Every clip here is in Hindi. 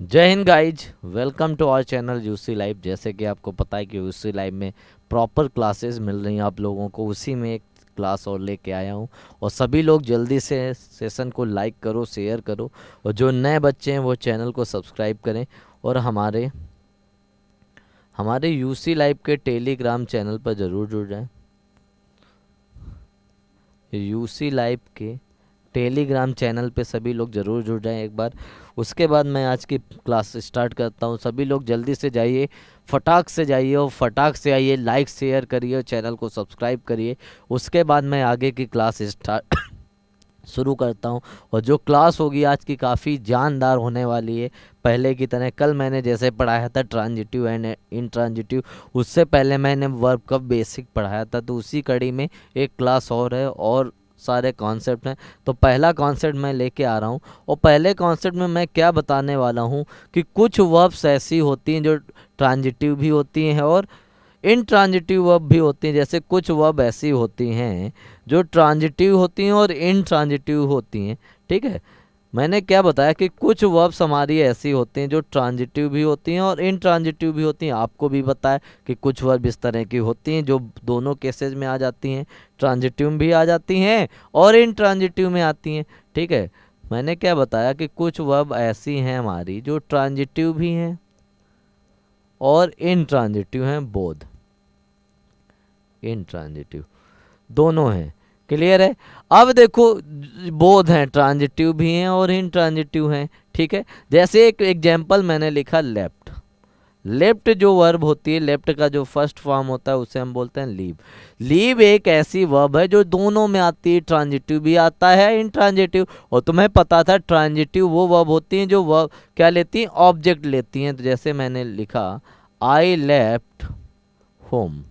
जय हिंद guys, welcome to our channel UC live. जैसे कि आपको पता है कि यूसी लाइव में प्रॉपर क्लासेस मिल रही हैं आप लोगों को, उसी में एक क्लास और लेके आया हूं। और सभी लोग जल्दी से सेशन को लाइक करो, शेयर करो, और जो नए बच्चे हैं वो चैनल को सब्सक्राइब करें। और हमारे हमारे यूसी लाइव के टेलीग्राम चैनल पर ज़रूर जुड़ जाएं। यूसी लाइव के टेलीग्राम चैनल पे सभी लोग ज़रूर जुड़ जाएं एक बार। उसके बाद मैं आज की क्लास स्टार्ट करता हूं। सभी लोग जल्दी से जाइए, फटाक से जाइए और फटाक से आइए, लाइक शेयर करिए और चैनल को सब्सक्राइब करिए। उसके बाद मैं आगे की क्लास स्टार्ट शुरू करता हूं। और जो क्लास होगी आज की काफ़ी जानदार होने वाली है। पहले की तरह कल मैंने जैसे पढ़ाया था ट्रांजिटिव एंड इंट्रांजिटिव, उससे पहले मैंने वर्ब का बेसिक पढ़ाया था, तो उसी कड़ी में एक क्लास और है और सारे कॉन्सेप्ट हैं। तो पहला कॉन्सेप्ट मैं लेके आ रहा हूँ। और पहले कॉन्सेप्ट में मैं क्या बताने वाला हूँ कि कुछ वर्ब्स ऐसी होती हैं जो ट्रांजिटिव भी होती हैं और इनट्रांजिटिव वर्ब भी होती हैं। जैसे कुछ वर्ब ऐसी होती हैं जो ट्रांजिटिव होती हैं और इनट्रांजिटिव होती हैं। ठीक है, मैंने क्या बताया कि कुछ वर्ब्स हमारी ऐसी होती हैं जो ट्रांजिटिव भी होती हैं और इनट्रांजिटिव भी होती हैं। आपको भी बताया कि कुछ वर्ब इस तरह की होती हैं जो दोनों केसेस में आ जाती हैं, ट्रांजिटिव भी आ जाती हैं और इनट्रांजिटिव में आती हैं। ठीक है, मैंने क्या बताया कि कुछ वर्ब ऐसी हैं हमारी जो ट्रांजिटिव भी हैं और इनट्रांजिटिव हैं, बोथ इनट्रांजिटिव दोनों हैं। क्लियर है? अब देखो, बोध हैं, ट्रांजिटिव भी हैं और इनट्रांजिटिव हैं। ठीक है, जैसे एक एग्जांपल मैंने लिखा लेफ्ट। लेफ्ट जो वर्ब होती है, लेफ्ट का जो फर्स्ट फॉर्म होता है उसे हम बोलते हैं लीव। लीव एक ऐसी वर्ब है जो दोनों में आती है, ट्रांजिटिव भी आता है, इनट्रांजिटिव। और तुम्हें पता था ट्रांजिटिव वो वर्ब होती हैं जो वर्ब क्या लेती हैं, ऑब्जेक्ट लेती हैं। तो जैसे मैंने लिखा आई लेफ्ट होम,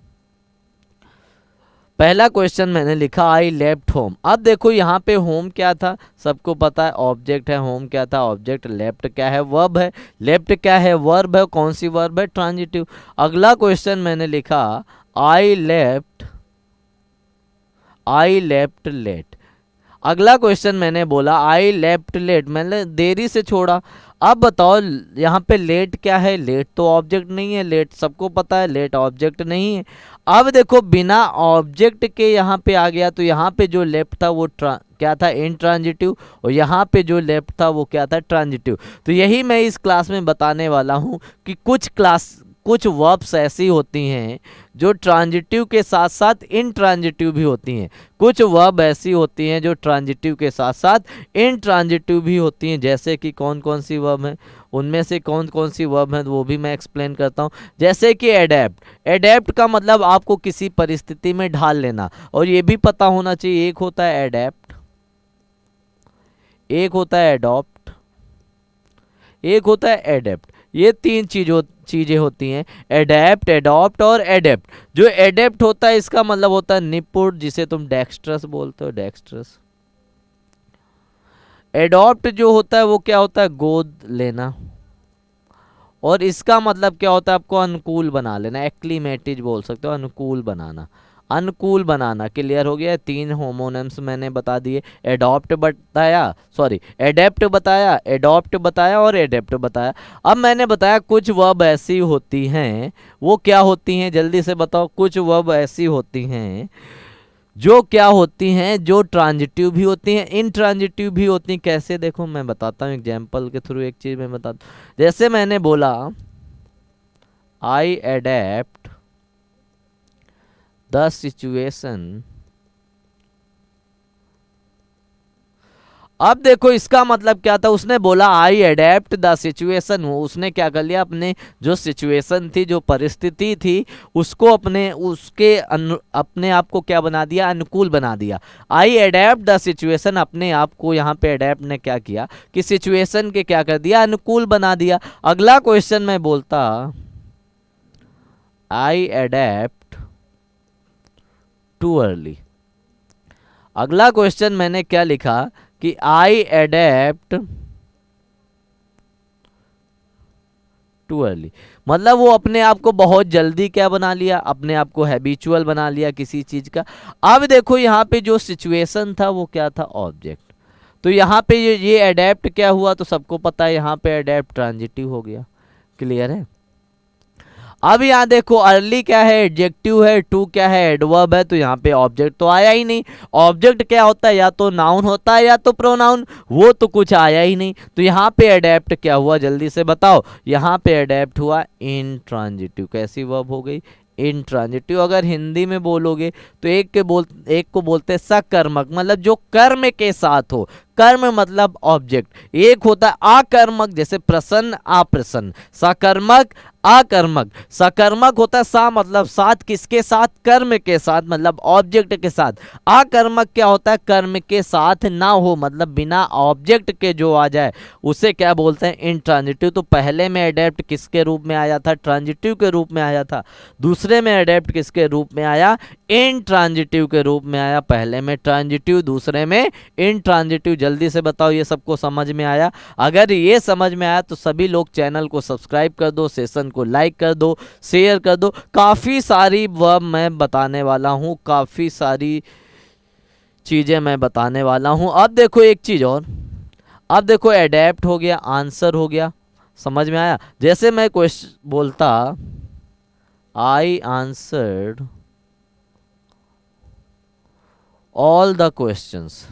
पहला क्वेश्चन मैंने लिखा आई लेफ्ट होम। अब देखो यहाँ पे होम क्या था, सबको पता है ऑब्जेक्ट है। होम क्या था, ऑब्जेक्ट। लेफ्ट क्या है, वर्ब है। लेफ्ट क्या है, वर्ब है। कौन सी वर्ब है, ट्रांजिटिव। अगला क्वेश्चन मैंने लिखा आई लेफ्ट लेट। अगला क्वेश्चन मैंने बोला आई लेफ्ट लेट, मैंने देरी से छोड़ा। अब बताओ यहाँ पे लेट क्या है, लेट तो ऑब्जेक्ट नहीं है, लेट सबको पता है, लेट ऑब्जेक्ट नहीं है। अब देखो बिना ऑब्जेक्ट के यहाँ पे आ गया, तो यहाँ पे जो लेफ्ट था वो क्या था, इनट्रांजिटिव। और यहाँ पे जो लेफ्ट था वो क्या था, ट्रांजिटिव। तो यही मैं इस क्लास में बताने वाला हूँ कि कुछ वर्ब्स ऐसी होती हैं जो ट्रांजिटिव के साथ साथ इनट्रांजिटिव भी होती हैं। कुछ वर्ब ऐसी होती हैं जो ट्रांजिटिव के साथ साथ इनट्रांजिटिव भी होती हैं। जैसे कि कौन कौन सी वर्ब हैं, उनमें से कौन कौन सी वर्ब हैं वो भी मैं एक्सप्लेन करता हूँ। जैसे कि एडेप्ट। एडेप्ट का मतलब आपको किसी परिस्थिति में ढाल लेना, और ये भी पता होना चाहिए, एक होता है एडेप्ट, एक होता है एडॉप्ट, एक होता है एडेप्ट। ये तीन चीजें होती हैं, एडेप्ट, एडॉप्ट और एडेप्ट। जो एडेप्ट होता है इसका मतलब होता है निपुण, जिसे तुम डेक्स्ट्रस बोलते हो, डेक्स्ट्रस। एडॉप्ट जो होता है वो क्या होता है, गोद लेना। और इसका मतलब क्या होता है, आपको अनुकूल बना लेना, एक्लीमेटिज बोल सकते हो, अनुकूल बनाना। अनुकूल बनाना क्लियर हो गया। तीन होमोनिम्स मैंने बता दिए। एडॉप्ट बताया, सॉरी एडेप्ट बताया, एडॉप्ट बताया और एडेप्ट बताया। अब मैंने बताया कुछ वर्ब ऐसी होती हैं, वो क्या होती हैं, जल्दी से बताओ। कुछ वर्ब ऐसी होती हैं जो क्या होती हैं, जो ट्रांजिटिव भी होती हैं, इनट्रांजिटिव भी होती हैं। कैसे, देखो मैं बताता हूँ एग्जाम्पल के थ्रू, एक चीज मैं बताता हूँ। जैसे मैंने बोला आई एडेप्ट द सिचुएशन। अब देखो इसका मतलब क्या था, उसने बोला आई एडेप्ट द सिचुएशन। उसने क्या कर लिया, अपने जो सिचुएशन थी, जो परिस्थिति थी, उसको अपने आप को क्या बना दिया, अनुकूल बना दिया। आई एडेप्ट द सिचुएशन, अपने आप को यहाँ पे एडेप्ट ने क्या किया कि सिचुएशन के क्या कर दिया, अनुकूल बना दिया। अगला क्वेश्चन मैं बोलता आई एडेप्ट टू अर्ली। अगला क्वेश्चन मैंने क्या लिखा कि आई एडेप्ट टू अर्ली। मतलब वो अपने आप को बहुत जल्दी क्या बना लिया, अपने आप को हैबिचुअल बना लिया किसी चीज का। अब देखो यहाँ पे जो सिचुएशन था वो क्या था, ऑब्जेक्ट। तो यहाँ पे ये अडेप्ट क्या हुआ, तो सबको पता है यहाँ पे अडेप्ट ट्रांजिटिव हो गया। क्लियर है। अब यहाँ देखो अर्ली क्या है, एडजेक्टिव है, टू क्या है, एडवर्ब है, तो यहाँ पे ऑब्जेक्ट तो आया ही नहीं। ऑब्जेक्ट क्या होता है, या तो नाउन होता है या तो प्रोनाउन, वो तो कुछ आया ही नहीं। तो यहाँ पे अडेप्ट क्या हुआ, जल्दी से बताओ। यहाँ पे अडेप्ट हुआ इंट्रांजिटिव। कैसी वर्ब हो गई, इंट्रांजिटिव। अगर हिंदी में बोलोगे तो एक को बोलते हैं सकर्मक, मतलब जो कर्म के साथ हो। कर्म मतलब ऑब्जेक्ट। एक होता है आकर्मक, जैसे प्रसन्न अप्रसन्न। सकर्मक अकर्मक। सकर्मक होता है सा मतलब साथ, किसके साथ, कर्म के साथ, मतलब ऑब्जेक्ट के साथ। अकर्मक क्या होता है, कर्म के साथ ना हो, मतलब बिना ऑब्जेक्ट के जो आ जाए, उसे क्या बोलते हैं, इंट्रांजिटिव। तो पहले में अडेप्ट किसके रूप में आया था, ट्रांजिटिव के रूप में आया था। दूसरे में अडेप्ट किसके रूप में आया, इंट्रांजिटिव के रूप में आया। पहले में ट्रांजिटिव, दूसरे में इंट्रांजिटिव। जल्दी से बताओ ये सबको समझ में आया। अगर ये समझ में आया तो सभी लोग चैनल को सब्सक्राइब कर दो, सेशन को लाइक कर दो, शेयर कर दो। काफ़ी सारी वर्ब मैं बताने वाला हूँ, काफ़ी सारी चीज़ें मैं बताने वाला हूँ। अब देखो एक चीज़ और, अब देखो अडेप्ट हो गया, आंसर हो गया, समझ में आया। जैसे मैं क्वेश्चन बोलता, I answered all the questions.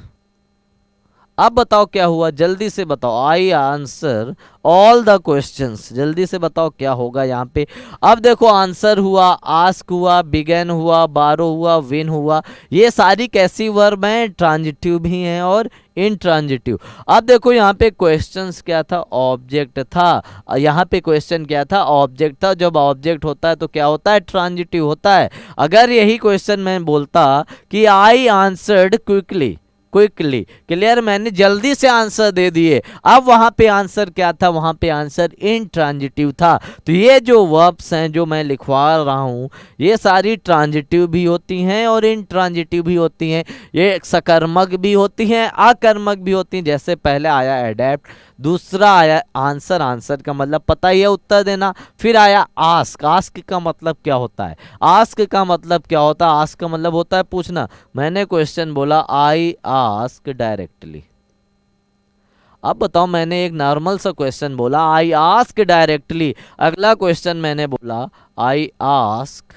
अब बताओ क्या हुआ, जल्दी से बताओ। I answer all the questions, जल्दी से बताओ क्या होगा यहाँ पे। अब देखो आंसर हुआ, आस्क हुआ, बिगन हुआ, बारो हुआ, विन हुआ। ये सारी कैसी वर्ब हैं, ट्रांजिटिव भी हैं और इंट्रांजिटिव। अब देखो यहाँ पे क्वेश्चंस क्या था, ऑब्जेक्ट था। यहाँ पे क्वेश्चन क्या था, ऑब्जेक्ट था। जब ऑब्जेक्ट होता है तो क्या होता है, ट्रांजिटिव होता है। अगर यही क्वेश्चन मैं बोलता कि I answered quickly, quickly, clear, मैंने जल्दी से आंसर दे दिए, अब वहां पे आंसर क्या था, वहां पे आंसर इंट्रांजिटिव था। तो ये जो वर्ब्स हैं जो मैं लिखवा रहा हूं, ये सारी ट्रांजिटिव भी होती हैं और इंट्रांजिटिव भी होती हैं। ये सकर्मक भी होती हैं, अकर्मक भी होती हैं। जैसे पहले आया एडेप्ट, दूसरा आया आंसर, आंसर का मतलब पता ही है, उत्तर देना। फिर आया आस्क, आस्क का मतलब क्या होता है, आस्क का मतलब क्या होता है, आस्क का मतलब होता है पूछना। मैंने क्वेश्चन बोला आई आस्क डायरेक्टली। अब बताओ मैंने एक नॉर्मल सा क्वेश्चन बोला आई आस्क डायरेक्टली, अगला क्वेश्चन मैंने बोला आई आस्क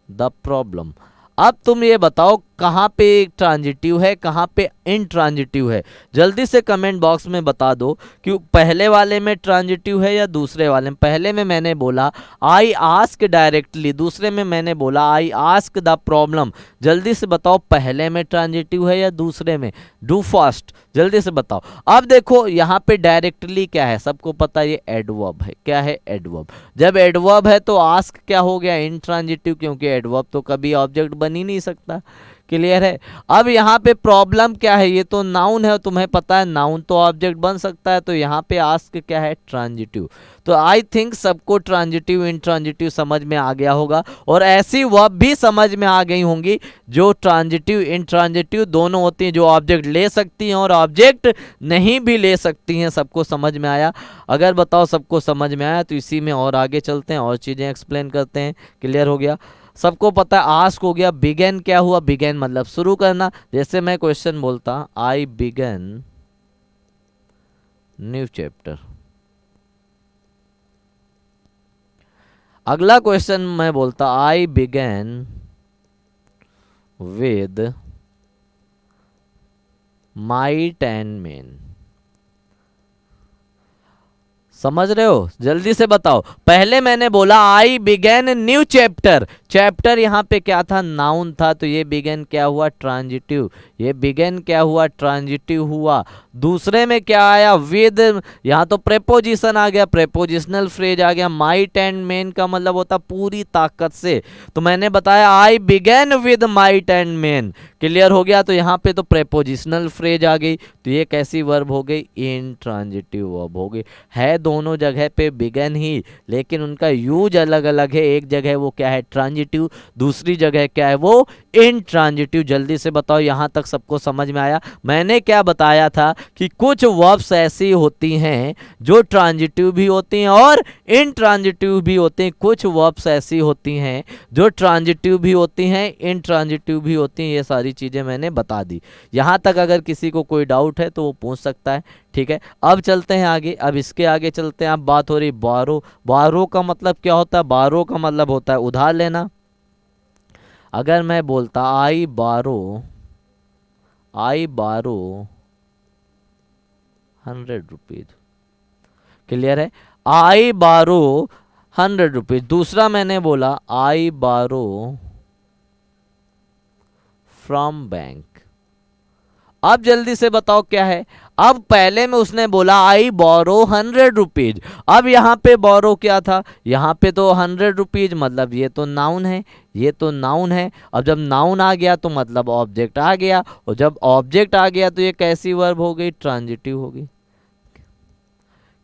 द प्रॉब्लम। अब तुम ये बताओ कहाँ पे ट्रांजिटिव है, कहाँ पे इंट्रांजिटिव है। जल्दी से कमेंट बॉक्स में बता दो कि पहले वाले में ट्रांजिटिव है या दूसरे वाले में। पहले में मैंने बोला आई आस्क डायरेक्टली, दूसरे में मैंने बोला आई आस्क द प्रॉब्लम। जल्दी से बताओ पहले में ट्रांजिटिव है या दूसरे में। डू फास्ट, जल्दी से बताओ। अब देखो यहाँ पे डायरेक्टली क्या है, सबको पता है ये एडवर्ब है। क्या है, एडवर्ब। जब एडवर्ब है तो आस्क क्या हो गया, इंट्रांजिटिव, क्योंकि एडवर्ब तो कभी ऑब्जेक्ट बन ही नहीं सकता। क्लियर है। अब यहाँ पे प्रॉब्लम क्या है, ये तो नाउन है, तुम्हें पता है नाउन तो ऑब्जेक्ट बन सकता है। तो यहाँ पे आस्क क्या है, ट्रांजिटिव। तो आई थिंक सबको ट्रांजिटिव इंट्रांजिटिव समझ में आ गया होगा, और ऐसी वर्ब भी समझ में आ गई होंगी जो ट्रांजिटिव इंट्रांजिटिव दोनों होती हैं, जो ऑब्जेक्ट ले सकती हैं और ऑब्जेक्ट नहीं भी ले सकती हैं। सबको समझ में आया। अगर बताओ सबको समझ में आया तो इसी में और आगे चलते हैं और चीज़ें एक्सप्लेन करते हैं। क्लियर हो गया, सबको पता है आस्क हो गया। बिगन क्या हुआ, बिगन मतलब शुरू करना। जैसे मैं क्वेश्चन बोलता आई बिगन न्यू चैप्टर। अगला क्वेश्चन मैं बोलता I begin with might and main. समझ रहे हो, जल्दी से बताओ। पहले मैंने बोला I begin new chapter, chapter यहाँ पे क्या था, नाउन था, तो ये बिगेन क्या हुआ, ट्रांजिटिव। ये बिगेन क्या हुआ, ट्रांजिटिव हुआ। दूसरे में क्या आया, विद, यहाँ तो प्रेपोजिशन आ गया, प्रेपोजिशनल फ्रेज आ गया। माइट एंड मेन का मतलब होता पूरी ताकत से। तो मैंने बताया I begin with might and main. Clear हो गया। तो यहाँ पे तो प्रेपोजिशनल फ्रेज आ गई, तो ये कैसी वर्ब हो गई, इंट्रांजिटिव वर्ब हो गई। है दोनों जगह पे बिगन ही, लेकिन उनका यूज अलग अलग है। एक जगह वो क्या है, ट्रांजिटिव, दूसरी जगह क्या है, वो इंट्रांजिटिव। जल्दी से बताओ यहाँ तक सबको समझ में आया? मैंने क्या बताया था कि कुछ वर्ब्स ऐसी होती हैं जो ट्रांजिटिव भी होती हैं और इंट्रांजिटिव भी होती हैं। कुछ वर्ब्स ऐसी होती हैं जो ट्रांजिटिव भी होती हैं, इंट्रांजिटिव भी होती हैं। ये सारी चीज़ें मैंने बता दी। यहाँ तक अगर किसी को कोई डाउट है तो वो पूछ सकता है। ठीक है, अब चलते हैं आगे। अब इसके आगे चलते हैं। अब बात हो रही बारो। बारो का मतलब क्या होता है? बारो का मतलब होता है उधार लेना। अगर मैं बोलता आई बारो 100 रुपीज, क्लियर है? आई बारो 100 रुपीज। दूसरा मैंने बोला आई बारो फ्रॉम बैंक। अब जल्दी से बताओ क्या है? अब पहले में उसने बोला आई बोरो 100 रुपीज। अब यहाँ पे बोरो क्या था? यहाँ पे तो 100 रुपीज, मतलब ये तो नाउन है, ये तो नाउन है। अब जब नाउन आ गया तो मतलब ऑब्जेक्ट आ गया, और जब ऑब्जेक्ट आ गया तो ये कैसी वर्ब हो गई? ट्रांजिटिव हो गई।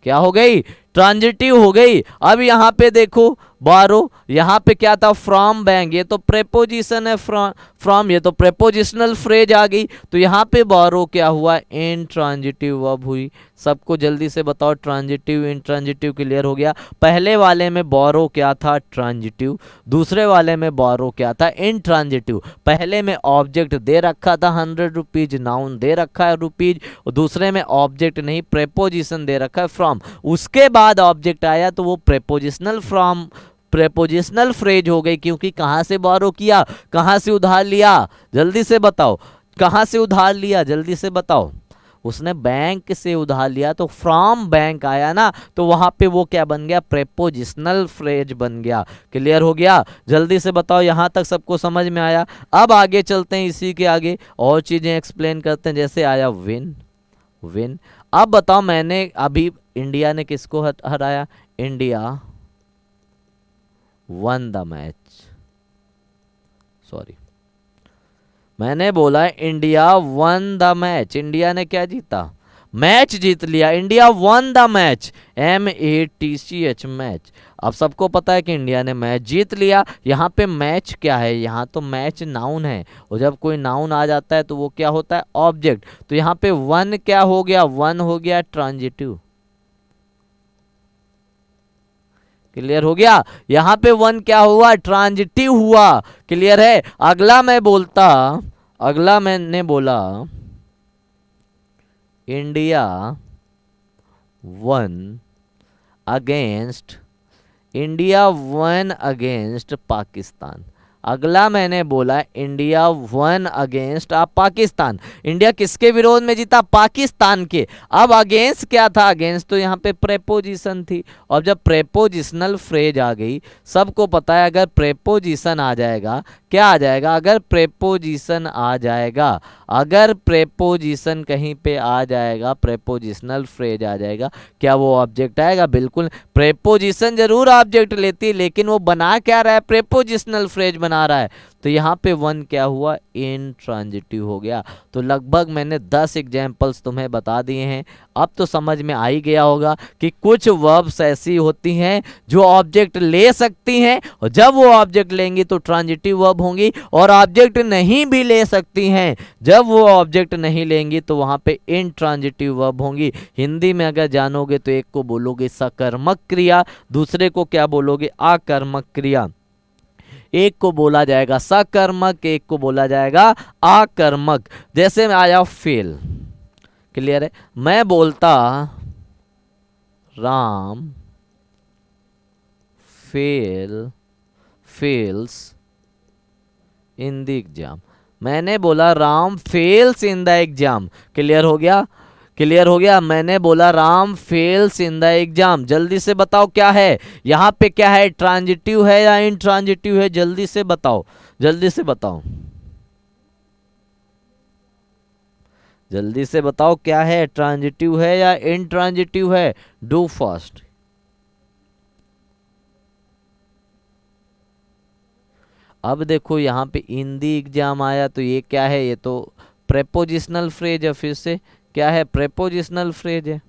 क्या हो गई? ट्रांजिटिव हो गई। अब यहाँ पे देखो बारो, यहाँ पे क्या था? फ्रॉम बैंक, ये तो प्रेपोजिशन है। फ्रॉम ये तो प्रेपोजिशनल फ्रेज आ गई। तो यहाँ पे बारो क्या हुआ? इंट्रांजिटिव वर्ब हुई। सबको जल्दी से बताओ ट्रांजिटिव इंट्रांजिटिव क्लियर हो गया? पहले वाले में बोरो क्या था? ट्रांजिटिव। दूसरे वाले में बोरो क्या था? इंट्रांजिटिव। पहले में ऑब्जेक्ट दे रखा था 100 रुपीज, नाउन दे रखा है रुपीज, और दूसरे में ऑब्जेक्ट नहीं, प्रेपोजिशन दे रखा है फ्रॉम। उसके बाद ऑब्जेक्ट आया तो वो प्रेपोजिशनल फ्रॉम, प्रेपोजिशनल फ्रेज हो गई। क्योंकि कहां से बोरो किया? कहां से उधार लिया? जल्दी से बताओ, कहां से उधार लिया? जल्दी से बताओ। उसने बैंक से उधार लिया तो फ्रॉम बैंक आया ना, तो वहां पे वो क्या बन गया? प्रेपोजिशनल फ्रेज बन गया। क्लियर हो गया? जल्दी से बताओ यहां तक सबको समझ में आया? अब आगे चलते हैं, इसी के आगे और चीजें एक्सप्लेन करते हैं। जैसे आया विन, विन। अब बताओ, मैंने अभी इंडिया ने किसको हराया? India one the match. Sorry, मैंने बोला India one the match. India ने क्या जीता? मैच जीत लिया। India one the match, MATCH, match. अब सबको पता है कि इंडिया ने मैच जीत लिया। यहाँ पे मैच क्या है? यहाँ तो मैच नाउन है, और जब कोई नाउन आ जाता है तो वो क्या होता है? ऑब्जेक्ट। तो यहाँ पे वन क्या हो गया? वन हो गया ट्रांजिटिव। क्लियर हो गया? यहाँ पे वन क्या हुआ? ट्रांजिटिव हुआ। क्लियर है? अगला मैंने बोला India one against, India one against Pakistan. अगला मैंने बोला India one against Pakistan. India किसके विरोध में जीता? पाकिस्तान के। अब अगेंस्ट क्या था? अगेंस्ट तो यहाँ पे प्रेपोजिशन थी। और जब प्रेपोजिशनल फ्रेज आ गई, सबको पता है अगर प्रेपोजिशन आ जाएगा, क्या आ जाएगा? अगर प्रेपोजिशन आ जाएगा, अगर प्रेपोजिशन कहीं पे आ जाएगा, प्रेपोजिशनल फ्रेज आ जाएगा, क्या वो ऑब्जेक्ट आएगा? बिल्कुल। प्रेपोजिशन जरूर ऑब्जेक्ट लेती, लेकिन वो बना क्या रहा है? प्रेपोजिशनल फ्रेज बना रहा है। तो यहाँ पे वन क्या हुआ? इंट्रांजिटिव हो गया। तो लगभग मैंने 10 एग्जाम्पल्स तुम्हें बता दिए हैं। अब तो समझ में आ ही गया होगा कि कुछ वर्ब्स ऐसी होती हैं जो ऑब्जेक्ट ले सकती हैं, और जब वो ऑब्जेक्ट लेंगी तो ट्रांजिटिव वर्ब होंगी, और ऑब्जेक्ट नहीं भी ले सकती हैं, जब वो ऑब्जेक्ट नहीं लेंगी तो वहां पे इंट्रांजिटिव वर्ब होंगी। हिंदी में अगर जानोगे तो एक को बोलोगे सकर्मक क्रिया, दूसरे को क्या बोलोगे? आकर्मक क्रिया। एक को बोला जाएगा सकर्मक, एक को बोला जाएगा आकर्मक। जैसे में आया फेल। क्लियर है? मैं बोलता Ram fails in the exam. मैंने बोला Ram fails in the exam. Clear हो गया? क्लियर हो गया? मैंने बोला Ram fails in the exam. जल्दी से बताओ क्या है यहाँ पे? क्या है? ट्रांजिटिव है या इंट्रांजिटिव है? जल्दी से बताओ, जल्दी से बताओ, जल्दी से बताओ क्या है? ट्रांजिटिव है या इंट्रांजिटिव है? Do fast. अब देखो यहाँ पे इन दी एग्जाम आया तो ये क्या है? ये तो प्रेपोजिशनल फ्रेज है। फिर से क्या है? प्रेपोजिशनल फ्रेज है,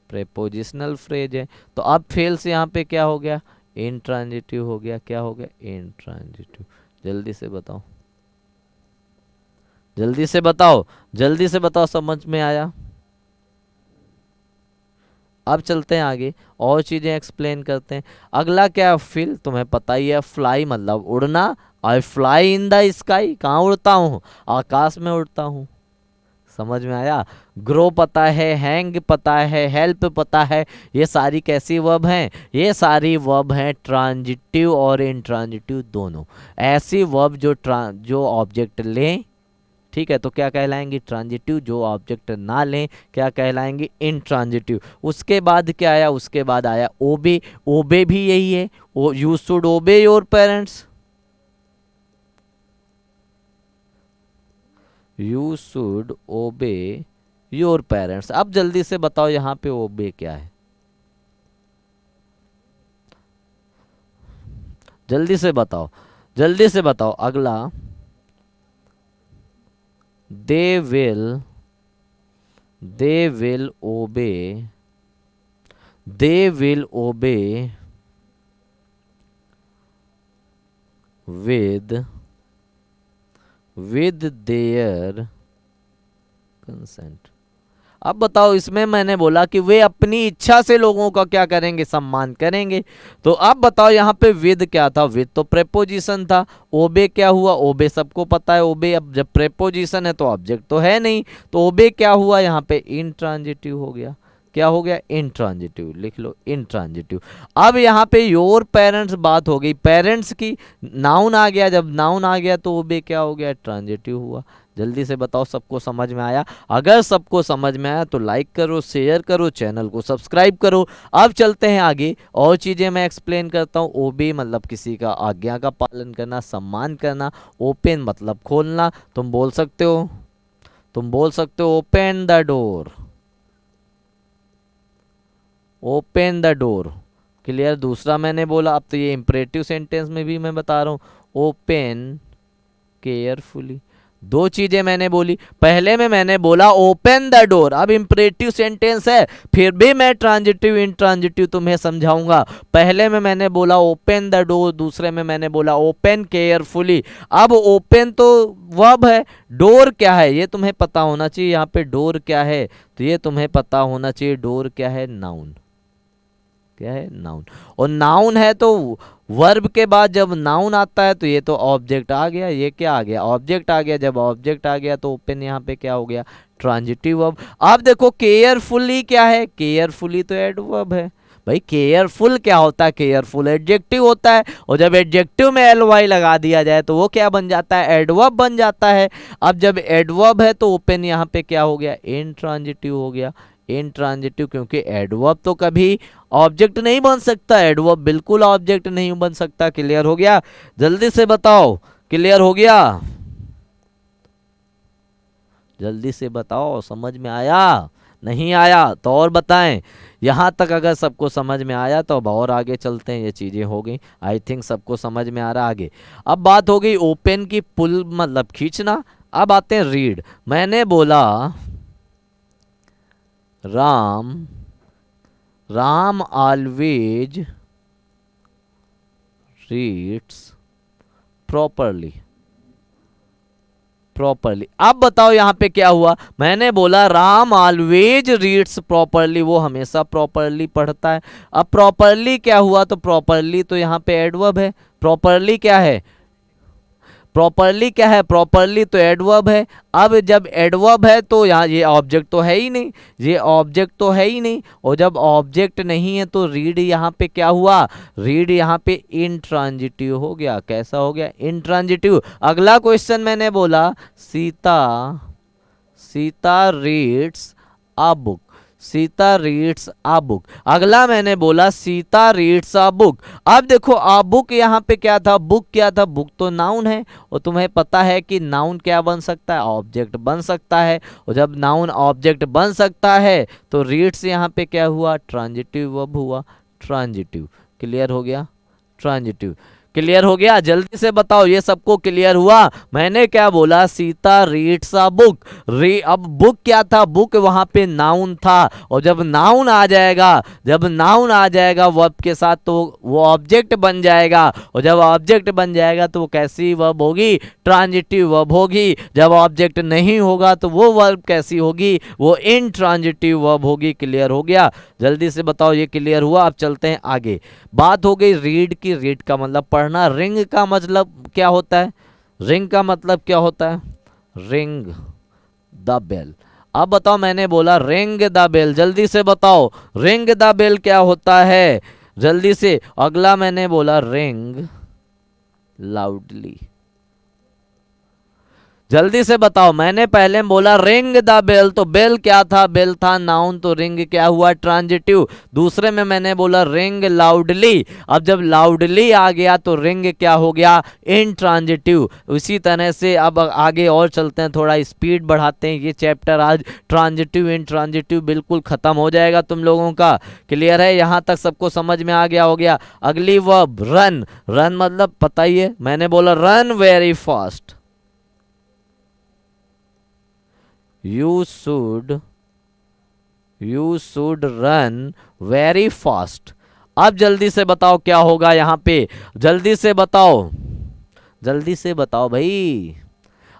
प्रेपोजिशनल फ्रेज है। तो अब फेल से यहाँ पे क्या हो गया? इंट्रांजिटिव हो गया। क्या हो गया? इंट्रांजिटिव। जल्दी से बताओ, जल्दी से बताओ, जल्दी से बताओ, समझ में आया? अब चलते हैं आगे और चीजें एक्सप्लेन करते हैं। अगला क्या है? फिल, तुम्हें पता ही है, फ्लाई मतलब उड़ना। आई फ्लाई इन द स्काई, कहाँ उड़ता हूँ? आकाश में उड़ता हूँ। समझ में आया? ग्रो पता है, हैंग पता है, हेल्प पता है, ये सारी कैसी वर्ब हैं? ये सारी वर्ब हैं ट्रांजिटिव और इंट्रांजिटिव दोनों। ऐसी वर्ब जो ऑब्जेक्ट लें, ठीक है, तो क्या कहलाएंगी? ट्रांजिटिव। जो ऑब्जेक्ट ना लें क्या कहलाएंगे? इंट्रांजिटिव। उसके बाद क्या आया? उसके बाद आया ओबे। ओबे भी यही है, यू शुड ओबे योर पेरेंट्स। यू शुड ओबे योर पेरेंट्स। अब जल्दी से बताओ यहाँ पे ओबे क्या है? जल्दी से बताओ, जल्दी से बताओ। अगला, they will obey, they will obey with their consent। अब बताओ, इसमें मैंने बोला कि वे अपनी इच्छा से लोगों का क्या करेंगे? सम्मान करेंगे। तो अब बताओ यहाँ पे विद क्या था? विद तो प्रेपोजिशन था। ओबे क्या हुआ? ओबे सबको पता है ओबे। अब जब प्रेपोजिशन है तो ऑब्जेक्ट तो है नहीं, तो ओबे क्या हुआ? यहाँ पे इंट्रांजिटिव हो गया। क्या हो गया? इंट्रांजिटिव। लिख लो इंट्रांजिटिव। अब यहाँ पे योर पेरेंट्स बात हो गई पेरेंट्स की, नाउन आ गया। जब नाउन आ गया तो ओबे क्या हो गया? ट्रांजिटिव हुआ। जल्दी से बताओ, सबको समझ में आया? अगर सबको समझ में आया तो लाइक करो, शेयर करो, चैनल को सब्सक्राइब करो। अब चलते हैं आगे और चीज़ें मैं एक्सप्लेन करता हूँ। ओबे मतलब किसी का आज्ञा का पालन करना, सम्मान करना। ओपन मतलब खोलना। तुम बोल सकते हो, तुम बोल सकते हो open the door, open the door. Clear? दूसरा मैंने बोला, अब तो ये इंपरेटिव सेंटेंस में भी मैं बता रहा हूँ, ओपन केयरफुली। दो चीजें मैंने बोली। पहले में मैंने बोला ओपन द डोर, अब इंपरेटिव सेंटेंस है, फिर भी मैं ट्रांजिटिव इंट्रांजिटिव तुम्हें समझाऊंगा। पहले में मैंने बोला ओपन द डोर, दूसरे में मैंने बोला ओपन केयरफुली। अब ओपन तो वर्ब है, डोर क्या है ये तुम्हें पता होना चाहिए। यहाँ पे डोर क्या है तो ये तुम्हें पता होना चाहिए। डोर क्या है? नाउन। क्या है? नाउन। और नाउन है तो वर्ब के बाद जब नाउन आता है तो ये तो ऑब्जेक्ट आ गया। ये क्या आ गया? ऑब्जेक्ट आ गया। जब ऑब्जेक्ट आ गया तो ओपन यहाँ पे क्या हो गया? Transitive verb. अब देखो केयरफुली क्या है? केयरफुली तो एडवर्ब है। भाई केयरफुल क्या होता है? केयरफुल एडजेक्टिव होता है, और जब एडजेक्टिव में एल वाई लगा दिया जाए तो वो क्या बन जाता है? एडवर्ब बन जाता है। अब जब एडवर्ब है तो ओपन यहाँ पे क्या हो गया? इंट्रांजिटिव हो गया। इंट्रांजिटिव, क्योंकि एडवर्ब तो कभी ऑब्जेक्ट नहीं बन सकता। एडवर्ब बिल्कुल ऑब्जेक्ट नहीं बन सकता। क्लियर हो गया? जल्दी से बताओ, क्लियर हो गया? जल्दी से बताओ, समझ में आया? नहीं आया तो और बताएं। यहाँ तक अगर सबको समझ में आया तो अब और आगे चलते हैं। ये चीज़ें हो गई, आई थिंक सबको समझ में आ रहा। आगे अब बात हो गई ओपन की, पुल मतलब खींचना। अब आते हैं रीड। मैंने बोला राम ऑलवेज रीड्स प्रॉपरली। अब बताओ यहाँ पे क्या हुआ? मैंने बोला राम ऑलवेज रीड्स प्रॉपरली, वो हमेशा प्रॉपरली पढ़ता है। अब प्रॉपरली क्या हुआ? तो प्रॉपरली तो यहाँ पे एडवर्ब है। प्रॉपरली क्या है? प्रॉपरली क्या है? प्रॉपरली तो एडवर्ब है। अब जब एडवर्ब है तो यहाँ ये ऑब्जेक्ट तो है ही नहीं, ये ऑब्जेक्ट तो है ही नहीं। और जब ऑब्जेक्ट नहीं है तो रीड यहाँ पे क्या हुआ? रीड यहाँ पे इंट्रांजिटिव हो गया। कैसा हो गया? इंट्रांजिटिव। अगला क्वेश्चन मैंने बोला Sita reads a book. Sita reads a book. अगला मैंने बोला सीता रीड्स अ बुक। अब देखो अ बुक यहाँ पे क्या था? बुक क्या था? बुक तो नाउन है, और तुम्हें पता है कि नाउन क्या बन सकता है? ऑब्जेक्ट बन सकता है। और जब नाउन ऑब्जेक्ट बन सकता है तो रीड्स यहाँ पे क्या हुआ? ट्रांजिटिव वर्ब हुआ। ट्रांजिटिव। क्लियर हो गया? ट्रांजिटिव। क्लियर हो गया? जल्दी से बताओ, ये सबको क्लियर हुआ? मैंने क्या बोला? Sita reads a book. अब बुक क्या था? बुक वहां पे नाउन था, और जब नाउन आ जाएगा, जब नाउन आ जाएगा वर्ब के साथ, तो वो ऑब्जेक्ट बन जाएगा, और जब ऑब्जेक्ट बन जाएगा तो वो कैसी वर्ब होगी? ट्रांजिटिव वर्ब होगी। जब ऑब्जेक्ट नहीं होगा तो वो वर्ब कैसी होगी? वो इनट्रांजिटिव वर्ब होगी। क्लियर हो गया? जल्दी से बताओ, ये क्लियर हुआ? अब चलते हैं आगे। बात हो गई रीड की। रीड का मतलब पढ़ना। रिंग का मतलब क्या होता है? रिंग का मतलब क्या होता है? Ring the bell. अब बताओ, मैंने बोला रिंग द बेल, जल्दी से बताओ रिंग द बेल क्या होता है? जल्दी से। अगला मैंने बोला रिंग लाउडली। जल्दी से बताओ, मैंने पहले बोला रिंग द बेल, तो बेल क्या था? बेल था नाउन, तो रिंग क्या हुआ? ट्रांजिटिव। दूसरे में मैंने बोला रिंग लाउडली। अब जब लाउडली आ गया तो रिंग क्या हो गया? इनट्रांजिटिव। उसी तरह से अब आगे और चलते हैं, थोड़ा स्पीड बढ़ाते हैं। ये चैप्टर आज ट्रांजिटिव इनट्रांजिटिव बिल्कुल खत्म हो जाएगा तुम लोगों का। क्लियर है? यहां तक सबको समझ में आ गया हो गया? अगली वर्ब रन। रन मतलब पता ही है, मैंने बोला run very fast. You should run very fast। अब जल्दी से बताओ क्या होगा यहाँ पे? जल्दी से बताओ, जल्दी से बताओ भाई।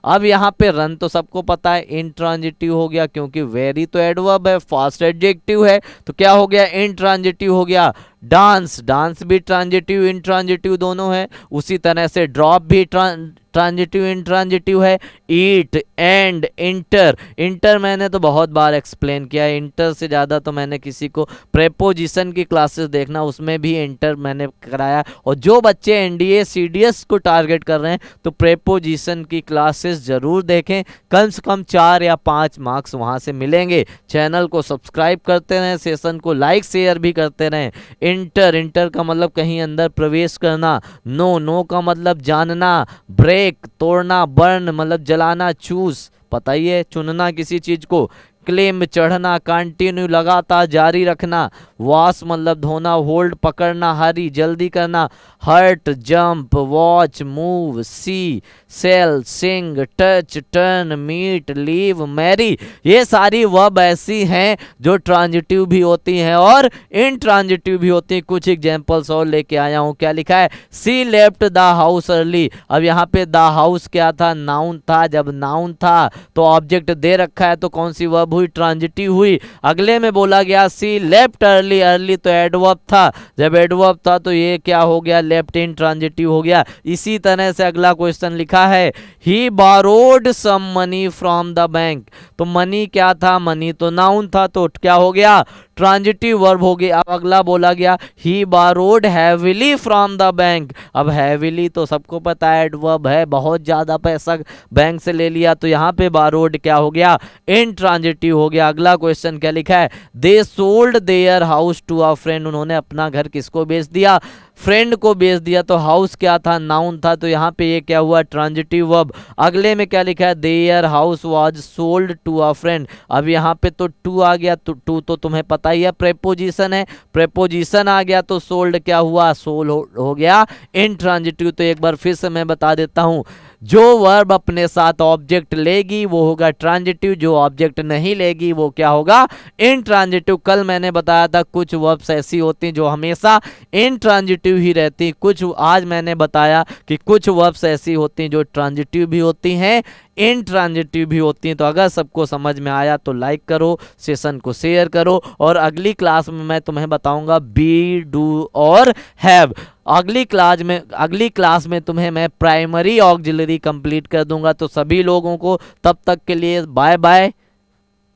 अब यहाँ पे रन तो सबको पता है इंट्रांजिटिव हो गया, क्योंकि वेरी तो एडवर्ब है, फास्ट एडजेक्टिव है, तो क्या हो गया? इंट्रांजिटिव हो गया। डांस, डांस भी ट्रांजिटिव इंट्रांजिटिव दोनों है। उसी तरह से ड्रॉप भी ट्रांजिटिव इंट्रांजिटिव है। Eat and inter. इंटर मैंने तो बहुत बार एक्सप्लेन किया है, इंटर से ज़्यादा तो मैंने किसी को प्रेपोजिशन की क्लासेस देखना, उसमें भी इंटर मैंने कराया। और जो बच्चे एनडीए सीडीएस को टारगेट कर रहे हैं तो प्रेपोजिशन की क्लासेस ज़रूर देखें, कम से कम 4 या 5 मार्क्स वहाँ से मिलेंगे। चैनल को सब्सक्राइब करते रहें, सेशन को लाइक शेयर भी करते रहें। इंटर, इंटर का मतलब कहीं अंदर प्रवेश करना। नो, नो का मतलब जानना। ब्रेक तोड़ना। बर्न मतलब जलाना। चूज पता ही है, चुनना किसी चीज को। क्लेम चढ़ना। कंटिन्यू लगातार जारी रखना। वॉश मतलब धोना। होल्ड पकड़ना। हरी जल्दी करना। Hurt jump watch move see sell sing touch turn meet leave marry. ये सारी वर्ब ऐसी हैं जो ट्रांजिटिव भी होती हैं और इनट्रांजिटिव भी होती हैं। कुछ एग्जांपल्स और लेके आया हूं। क्या लिखा है? सी लेफ्ट द हाउस अर्ली। अब यहाँ पे द हाउस क्या था? नाउन था। जब नाउन था तो ऑब्जेक्ट दे रखा है, तो कौन सी वर्ब हुई? ट्रांजिटिव हुई। अगले में बोला गया सी लेफ्ट अर्ली। अर्ली तो एडवर्ब था, जब एडवर्ब था तो ये क्या हो गया? लेफ्ट इंट्रांजिटिव हो गया। इसी तरह से अगला क्वेश्चन लिखा है he borrowed some money from the bank. तो मनी क्या था? मनी तो नाउन था, तो क्या हो गया? ट्रांजिटिव वर्ब हो गया। अब अगला बोला गया he borrowed heavily from the bank. अब हैविली तो सबको पता है एडवर्ब है, बहुत ज्यादा पैसा बैंक से ले लिया, तो यहाँ पे बारोड क्या हो गया? इनट्रांजिटिव हो गया। अगला क्वेश्चन क्या लिखा है? They sold their house to a friend. उन्होंने अपना घर किसको बेच दिया? फ्रेंड को बेच दिया। तो हाउस क्या था? नाउन था, तो यहाँ पे ये क्या हुआ? Transitive verb. अगले में क्या लिखा है? Their house was sold to a friend. अब यहाँ पे तो टू आ गया, तो टू तो तुम्हें पता ही है प्रेपोजिशन है, प्रेपोजिशन आ गया तो सोल्ड क्या हुआ? सोल हो गया इनट्रांजिटिव। तो एक बार फिर से मैं बता देता हूँ, जो वर्ब अपने साथ ऑब्जेक्ट लेगी वो होगा ट्रांजिटिव, जो ऑब्जेक्ट नहीं लेगी वो क्या होगा? इनट्रांजिटिव। कल मैंने बताया था कुछ वर्ब्स ऐसी होती हैं जो हमेशा इनट्रांजिटिव ही रहती, कुछ आज मैंने बताया कि कुछ वर्ब्स ऐसी होती हैं जो ट्रांजिटिव भी होती हैं इनट्रांजिटिव भी होती हैं। तो अगर सबको समझ में आया तो लाइक करो, सेशन को शेयर करो, और अगली क्लास में मैं तुम्हें बताऊंगा बी डू और हैव। अगली क्लास में तुम्हें मैं प्राइमरी ऑक्सिलरी कंप्लीट कर दूंगा। तो सभी लोगों को तब तक के लिए बाय बाय,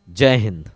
जय हिंद।